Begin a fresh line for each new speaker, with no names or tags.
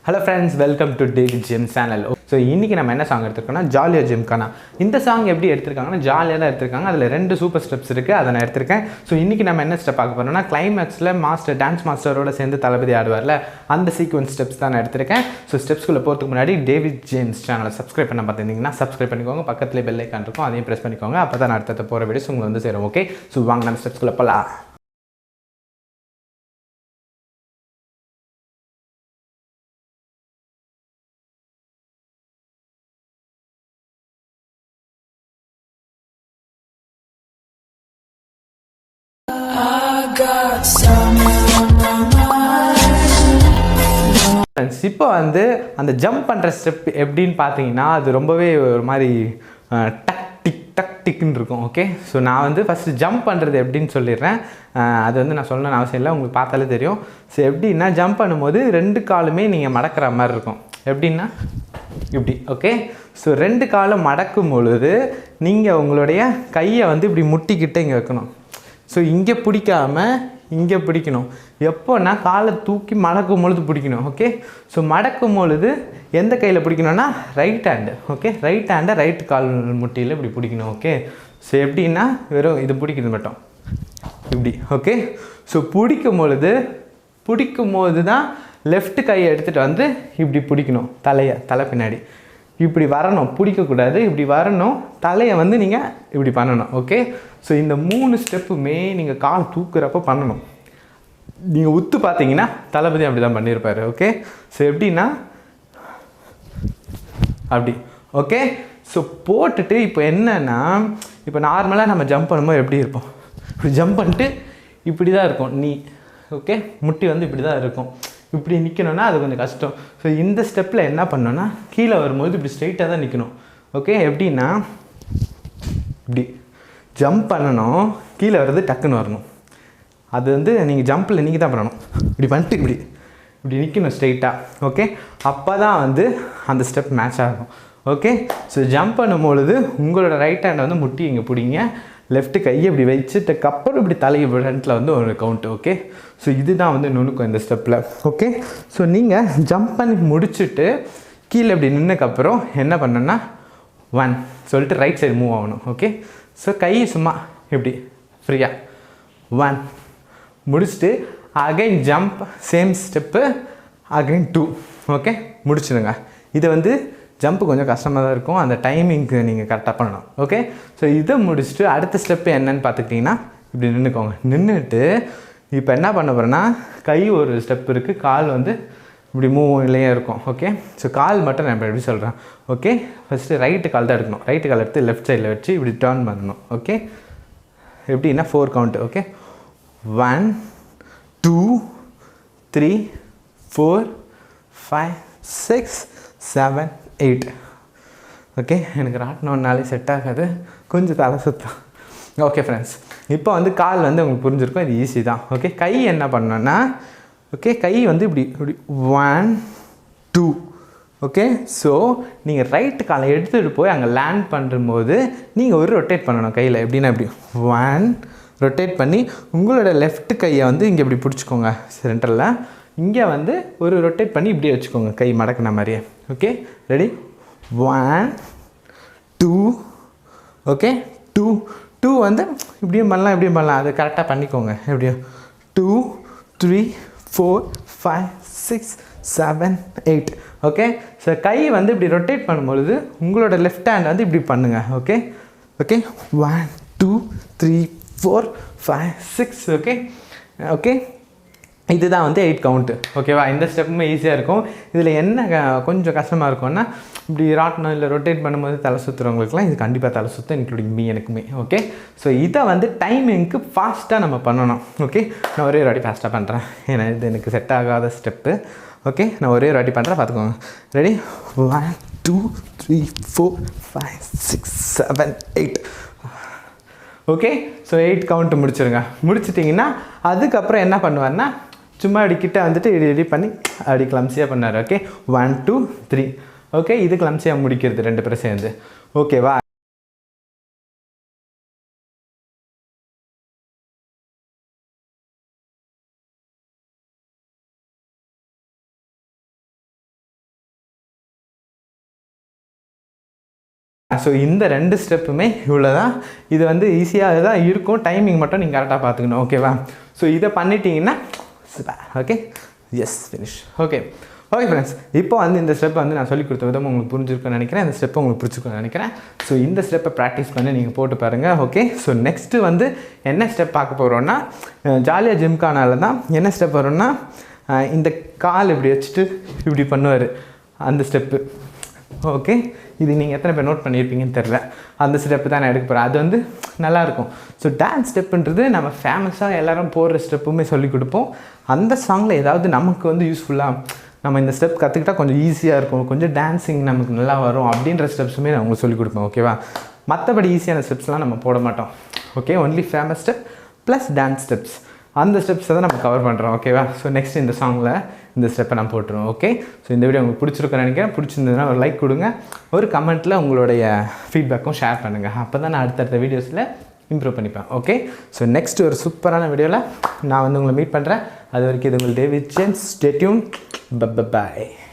Hello friends, welcome to DavidJames channel. So இன்னைக்கு நம்ம என்ன சாங் எடுத்துர்க்கோம்னா JollyO Gymkhana. இந்த சாங் எப்படி எடுத்துர்க்காங்கன்னா ஜாலியா தான் எடுத்துர்க்காங்க. அதுல ரெண்டு சூப்பர் ஸ்டெப்ஸ் இருக்கு. அத நான் எடுத்துர்க்கேன். சோ இன்னைக்கு நம்ம என்ன ஸ்டெப் பார்க்க போறோம்னா கிளைமாக்ஸ்ல மாஸ்டர் டான்ஸ் மாஸ்டரோட சேர்ந்து தலபதி ஆடுவார்ல அந்த சீக்வென்ஸ் ஸ்டெப்ஸ் தான் நான் எடுத்துர்க்கேன். சோ ஸ்டெப்ஸ்க்குள்ள போறதுக்கு முன்னாடி DavidJames சேனலை சப்ஸ்கிரைப் பண்ண பார்த்திருந்தீங்கன்னா சப்ஸ்கிரைப் பண்ணிக்கோங்க. பக்கத்துலயே பெல் ஐகான் இருக்கும். அதையும் பிரஸ் பண்ணிக்கோங்க. அப்பதான் நான் அடுத்த போற வீடியோஸ் உங்களுக்கு வந்து சேரும். ஓகே? சோ வாங்க நம்ம ஸ்டெப்ஸ்க்குள்ள போலாம். இப்போ வந்து அந்த ஜம்ப் பண்ணுற ஸ்டெப் எப்படின்னு பார்த்தீங்கன்னா அது ரொம்பவே ஒரு மாதிரி டக் டிக் டக் டிக்னு இருக்கும். ஓகே, ஸோ நான் வந்து ஃபஸ்ட்டு ஜம்ப் பண்ணுறது எப்படின்னு சொல்லிடுறேன். அது வந்து நான் சொல்லணும்னு அவசியம் இல்லை, உங்களுக்கு பார்த்தாலே தெரியும். ஸோ எப்படின்னா ஜம்ப் பண்ணும்போது ரெண்டு காலுமே நீங்கள் மடக்கிற மாதிரி இருக்கும். எப்படின்னா இப்படி. ஓகே, ஸோ ரெண்டு காலும் மடக்கும் பொழுது நீங்கள் உங்களுடைய கையை வந்து இப்படி முட்டிக்கிட்டே இங்கே வைக்கணும். ஸோ இங்கே பிடிக்காமல் இங்கே பிடிக்கணும். எப்போன்னா காலை தூக்கி மடக்கும் பொழுது பிடிக்கணும். ஓகே, ஸோ மடக்கும் பொழுது எந்த கையில் பிடிக்கணும்னா ரைட் ஹேண்டு. ஓகே, ரைட் ஹேண்டை ரைட் கால் முட்டியில் இப்படி பிடிக்கணும். ஓகே, ஸோ எப்படின்னா வெறும் இது பிடிக்கிறது மட்டும் இப்படி. ஓகே, ஸோ பிடிக்கும் பொழுது தான் லெஃப்ட் கையை எடுத்துகிட்டு வந்து இப்படி பிடிக்கணும். தலை பின்னாடி இப்படி வரணும், பிடிக்கக்கூடாது, இப்படி வரணும். தலையை வந்து நீங்கள் இப்படி பண்ணணும். ஓகே, ஸோ இந்த 3 ஸ்டெப்புமே நீங்கள் கால் தூக்குறப்போ பண்ணணும். நீங்கள் உத்து பார்த்தீங்கன்னா தளபதி அப்படி தான் பண்ணியிருப்பார். ஓகே, ஸோ எப்படின்னா அப்படி. ஓகே, ஸோ போட்டுட்டு இப்போ என்னென்னா இப்போ நார்மலாக நம்ம ஜம்ப் பண்ணும்போது எப்படி இருப்போம், இப்படி ஜம்ப் பண்ணிட்டு இப்படி தான் இருக்கும் நீ. ஓகே, முட்டி வந்து இப்படி தான் இருக்கும். இப்படி நிற்கணும்னா அது கொஞ்சம் கஷ்டம். ஸோ இந்த ஸ்டெப்பில் என்ன பண்ணணும்னா கீழே வரும்போது இப்படி ஸ்ட்ரைட்டாக தான் நிற்கணும். ஓகே, எப்படின்னா இப்படி ஜம்ப் பண்ணணும், கீழே வர்றது டக்குன்னு வரணும். அது வந்து நீங்கள் ஜம்பில் நீங்கள் தான் பண்ணணும். இப்படி பண்ணிட்டு இப்படி நிற்கணும் ஸ்ட்ரைட்டாக. ஓகே, அப்போ தான் வந்து அந்த ஸ்டெப் மேட்ச் ஆகும். ஓகே, ஸோ ஜம்ப் பண்ணும்பொழுது உங்களோட ரைட் ஹேண்டை வந்து முட்டி இங்கே பிடிங்க, லெஃப்ட் கையை இப்படி வச்சுட்டுக்கப்புறம் இப்படி தலையை ஃப்ரண்ட்டில் வந்து ஒரு கவுண்ட். ஓகே, ஸோ இதுதான் வந்து நுணுக்கம் இந்த ஸ்டெப்பில். ஓகே, ஸோ நீங்கள் ஜம்ப் பண்ணி முடிச்சுட்டு கீழே இப்படி நின்னதுக்கப்புறம் என்ன பண்ணணுன்னா 1 சொல்லிட்டு ரைட் சைடு மூவ் ஆகணும். ஓகே, ஸோ கை சும்மா இப்படி ஃப்ரீயாக 1 முடிச்சுட்டு again jump same step again 2. Okay, முடிச்சுடுங்க. இதை வந்து ஜம்ப்பு கொஞ்சம் கஷ்டமாக தான் இருக்கும், அந்த டைமிங்க்கு நீங்கள் கரெக்டாக பண்ணணும். ஓகே, ஸோ இதை முடிச்சுட்டு அடுத்த ஸ்டெப்பு என்னன்னு பார்த்துக்கிட்டிங்கன்னா இப்படி நின்றுக்கோங்க. நின்றுட்டு இப்போ என்ன பண்ண போகிறேன்னா கை ஒரு ஸ்டெப் இருக்குது, கால் வந்து இப்படி மூவ்லேயே இருக்கும். ஓகே, ஸோ கால் மட்டும் நான் இப்போ எப்படி சொல்கிறேன். ஓகே, ஃபஸ்ட்டு ரைட்டு கால் தான் எடுக்கணும். ரைட்டு கால் எடுத்து லெஃப்ட் சைடில் வச்சு இப்படி டேர்ன் பண்ணணும். ஓகே, எப்படின்னா 4 கவுண்ட்டு. ஓகே, 1 2 3 4 5 6 7 8. ஓகே, எனக்கு ராட்டினோன்னாலே செட் ஆகாது, கொஞ்சம் தலை சுத்தம். ஓகே ஃப்ரெண்ட்ஸ், இப்போ வந்து கால் வந்து உங்களுக்கு புரிஞ்சிருக்கும், இது ஈஸி தான். ஓகே, கை என்ன பண்ணோன்னா ஓகே கை வந்து இப்படி 1 2. ஓகே, ஸோ நீங்கள் ரைட்டு காலை எடுத்துகிட்டு போய் அங்கே லேண்ட் பண்ணும்போது நீங்கள் ஒரு ரொட்டேட் பண்ணணும் கையில். எப்படின்னா இப்படி 1 ரொட்டேட் பண்ணி உங்களோட லெஃப்ட் கையை வந்து இங்கே இப்படி பிடிச்சிக்கோங்க சென்டரில். இங்கே வந்து ஒரு ரொட்டேட் பண்ணி இப்படியே வச்சுக்கோங்க கை மடக்கின மாதிரியே. Okay, ready 1 2. ஓகே, 2 வந்து இப்படியும் பண்ணலாம், அது கரெக்டாக பண்ணிக்கோங்க. எப்படியும் 2 3 4 5 6 7 8. ஓகே, ஸோ கை வந்து இப்படி ரொட்டேட் பண்ணும்பொழுது உங்களோட லெஃப்ட் ஹேண்ட் வந்து இப்படி பண்ணுங்கள். Okay, okay 1 2 3 4 5 6. ஓகே, ஓகே இதுதான் வந்து 8 கவுண்ட்டு. ஓகேவா, இந்த ஸ்டெப்புமே ஈஸியாக இருக்கும். இதில் என்ன கொஞ்சம் கஷ்டமாக இருக்கும்னா இப்படி ராட்டணும் இல்லை ரொட்டேட் பண்ணும்போது தலை சுற்றுறவங்களுக்குலாம் இது கண்டிப்பாக தலை சுற்றும், இன்க்ளூடிங் மீ எனக்குமே. ஓகே, ஸோ இதை வந்து டைமிங்க்கு ஃபாஸ்ட்டாக நம்ம பண்ணணும். ஓகே, நான் ஒரே வாட்டி ஃபாஸ்ட்டாக பண்ணுறேன், ஏன்னா இது எனக்கு செட் ஆகாத ஸ்டெப்பு. ஓகே, நான் ஒரே வாட்டி பண்ணுறேன், பார்த்துக்கோங்க. ரெடி 1 2 3 4 5 6 7 8. ஓகே, ஸோ 8 கவுண்ட்டு முடிச்சிட்டிங்கன்னா அதுக்கப்புறம் என்ன பண்ணுவார்னா சும்மா அடிக்கிட்ட வந்துட்டு ரெடி பண்ணி அப்படி கிளம்சியாக பண்ணார். ஓகே, 1 2 3. ஓகே, இது கிளம்சியாக முடிக்கிறது 2 பேரும் சேர்ந்து. ஓகேவா. ஸோ இந்த 2 ஸ்டெப்புமே இவ்வளோ தான். இது வந்து ஈஸியாக தான் இருக்கும், டைமிங் மட்டும் நீங்கள் கரெக்டாக பார்த்துக்கணும். ஓகேவா? ஸோ இதை பண்ணிட்டீங்கன்னா okay, yes finish. Okay friends, இப்போ வந்து இந்த ஸ்டெப் வந்து நான் சொல்லிக் கொடுத்த விதம் உங்களுக்கு புரிஞ்சிருக்குன்னு நினைக்கிறேன். இந்த ஸ்டெப்பை உங்களுக்கு பிடிச்சிருக்குன்னு நினைக்கிறேன். ஸோ இந்த ஸ்டெப்பை ப்ராக்டிஸ் பண்ணி நீங்கள் போட்டு பாருங்கள். ஓகே, ஸோ நெக்ஸ்ட்டு வந்து என்ன ஸ்டெப் பார்க்க போகிறோன்னா, ஜாலியாக ஜிம்கானாவில் தான் என்ன ஸ்டெப் வரும்னா, இந்த கால் இப்படி வச்சுட்டு இப்படி பண்ணுவார் அந்த ஸ்டெப்பு. ஓகே, இது நீங்கள் எத்தனை பேர் நோட் பண்ணியிருப்பீங்கன்னு தெரில. அந்த ஸ்டெப்பு தான் நான் எடுக்க போகிறேன். அது வந்து நல்லாயிருக்கும். ஸோ டான்ஸ் ஸ்டெப்புன்றது நம்ம ஃபேமஸாக எல்லோரும் போடுற ஸ்டெப்புமே சொல்லிக் கொடுப்போம். அந்த சாங்கில் ஏதாவது நமக்கு வந்து யூஸ்ஃபுல்லாக நம்ம இந்த ஸ்டெப் கற்றுக்கிட்டால் கொஞ்சம் ஈஸியாக இருக்கும், கொஞ்சம் டான்ஸிங் நமக்கு நல்லா வரும் அப்படின்ற ஸ்டெப்ஸுமே நான் உங்களுக்கு சொல்லிக் கொடுப்பேன். ஓகேவா? மற்றபடி ஈஸியான ஸ்டெப்ஸ்லாம் நம்ம போட மாட்டோம். Okay, only famous step plus dance steps, அந்த ஸ்டெப்ஸை தான் நம்ம கவர் பண்ணுறோம். ஓகேவா? ஸோ நெக்ஸ்ட் இந்த சாங்கில் இந்த ஸ்டெப்பை நான் போட்டுருவோம். ஓகே, ஸோ இந்த வீடியோ உங்களுக்கு பிடிச்சிருக்குன்னு நினைக்கிறேன். பிடிச்சிருந்ததுன்னா ஒரு லைக் கொடுங்க, ஒரு கமெண்ட்டில் உங்களுடைய ஃபீட்பேக்கும் ஷேர் பண்ணுங்கள். அப்போ தான் நான் அடுத்தடுத்த வீடியோஸில் இம்ப்ரூவ் பண்ணிப்பேன். ஓகே, ஸோ நெக்ஸ்ட் ஒரு சூப்பரான வீடியோவில் நான் வந்து உங்களை மீட் பண்ணுறேன். அது வரைக்கும் இது உங்கள் David James. Stay tune. Bye.